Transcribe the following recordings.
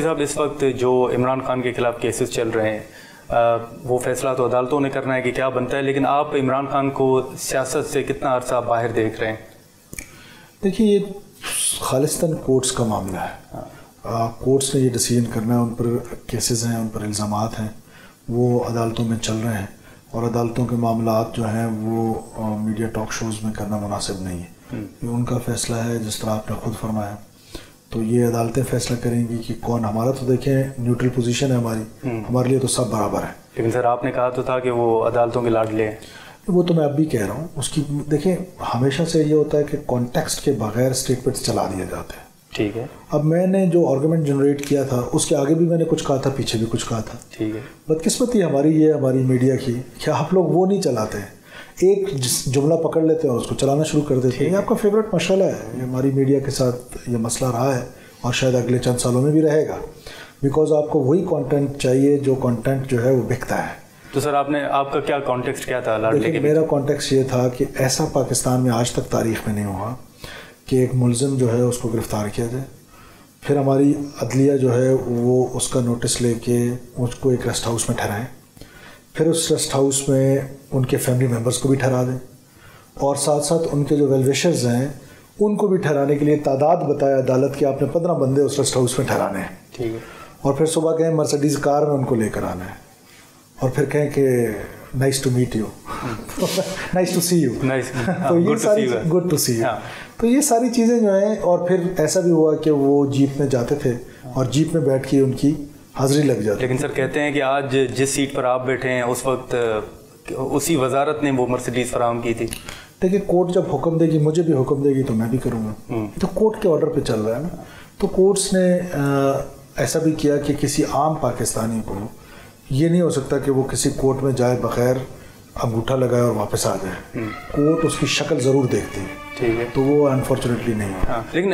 صاحب اس وقت جو عمران خان کے خلاف کیسز چل رہے ہیں وہ فیصلہ تو عدالتوں نے کرنا ہے کہ کیا بنتا ہے، لیکن آپ عمران خان کو سیاست سے کتنا عرصہ باہر دیکھ رہے ہیں؟ دیکھیے یہ خالصتاً کورٹس کا معاملہ ہے. کورٹس نے یہ ڈیسیژن کرنا ہے. ان پر کیسز ہیں، ان پر الزامات ہیں، وہ عدالتوں میں چل رہے ہیں، اور عدالتوں کے معاملات جو ہیں وہ میڈیا ٹاک شوز میں کرنا مناسب نہیں ہے. یہ ان کا فیصلہ ہے، جس طرح آپ نے خود فرمایا. تو یہ عدالتیں فیصلہ کریں گی کہ کون. ہمارا تو دیکھیں نیوٹرل پوزیشن ہے ہمارے لیے تو سب برابر ہے. لیکن سر آپ نے کہا تو تھا کہ وہ عدالتوں کے لاڈلے ہیں. وہ تو میں اب بھی کہہ رہا ہوں. اس کی دیکھیں ہمیشہ سے یہ ہوتا ہے کہ کانٹیکسٹ کے بغیر اسٹیٹمنٹس چلا دیے جاتے ہیں. ٹھیک ہے. اب میں نے جو آرگومنٹ جنریٹ کیا تھا اس کے آگے بھی میں نے کچھ کہا تھا، پیچھے بھی کچھ کہا تھا. ٹھیک ہے. بدقسمتی ہماری یہ ہماری میڈیا کی کہ آپ لوگ وہ نہیں چلاتے ہیں. ایک جملہ پکڑ لیتے ہیں اور اس کو چلانا شروع کر دیتے ہیں. یہ آپ کا فیوریٹ مسئلہ ہے. یہ ہماری میڈیا کے ساتھ یہ مسئلہ رہا ہے اور شاید اگلے چند سالوں میں بھی رہے گا، بیکاز آپ کو وہی کانٹینٹ چاہیے جو کانٹینٹ جو ہے وہ بکتا ہے. تو سر آپ کا کیا کانٹیکسٹ کیا تھا لاڈلے کے؟ میرا کانٹیکسٹ یہ تھا کہ ایسا پاکستان میں آج تک تاریخ میں نہیں ہوا کہ ایک ملزم جو ہے اس کو گرفتار کیا جائے، پھر ہماری عدلیہ جو ہے وہ اس کا نوٹس لے کے اس کو ایک ریسٹ ہاؤس میں ٹھہرائیں، پھر اس ریسٹ ہاؤس میں ان کے فیملی ممبرس کو بھی ٹھہرا دیں، اور ساتھ ساتھ ان کے جو ویل وشرز ہیں ان کو بھی ٹھہرانے کے لیے تعداد بتایا عدالت کہ آپ نے 15 بندے اس ریسٹ ہاؤس میں ٹھہرانے ہیں. ٹھیک ہے. اور پھر صبح کہیں مرسڈیز کار میں ان کو لے کر آنا ہے، اور پھر کہیں کہ nice to meet you, nice to see you. تو یہ ساری گڈ ٹو سی یو. تو یہ ساری چیزیں جو ہیں. اور پھر ایسا بھی ہوا کہ وہ جیپ میں جاتے تھے اور جیپ میں بیٹھ کے ان کی حاضری لگ جاتی. لیکن سر کہتے ہیں کہ آج جس سیٹ پر آپ بیٹھے ہیں اس وقت اسی وزارت نے وہ مرسڈیز فراہم کی تھی. دیکھیے کورٹ جب حکم دے گی، مجھے بھی حکم دے گی تو میں بھی کروں گا. تو کورٹ کے آرڈر پہ چل رہا ہے نا. تو کورٹس نے ایسا بھی کیا کہ کسی عام پاکستانی کو یہ نہیں ہو سکتا کہ وہ کسی کورٹ میں جائے بغیر انگوٹھا لگائے اور واپس آ جائے. کورٹ اس کی شکل ضرور دیکھتی ہے. ٹھیک ہے. تو وہ انفارچونیٹلی نہیں ہے. لیکن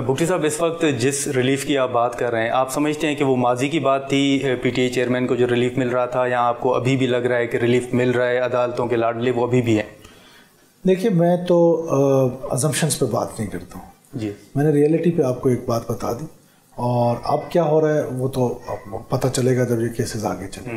بھٹی صاحب اس وقت جس ریلیف کی آپ بات کر رہے ہیں، آپ سمجھتے ہیں کہ وہ ماضی کی بات تھی پی ٹی آئی چیئرمین کو جو ریلیف مل رہا تھا، یا آپ کو ابھی بھی لگ رہا ہے کہ ریلیف مل رہا ہے، عدالتوں کے لاڈلے وہ ابھی بھی ہیں؟ دیکھیے میں تو ازمپشنس پہ بات نہیں کرتا ہوں. جی. میں نے ریئلٹی پہ آپ کو ایک بات بتا دی، اور اب کیا ہو رہا ہے وہ تو پتہ چلے گا جب یہ کیسز آگے چلیں.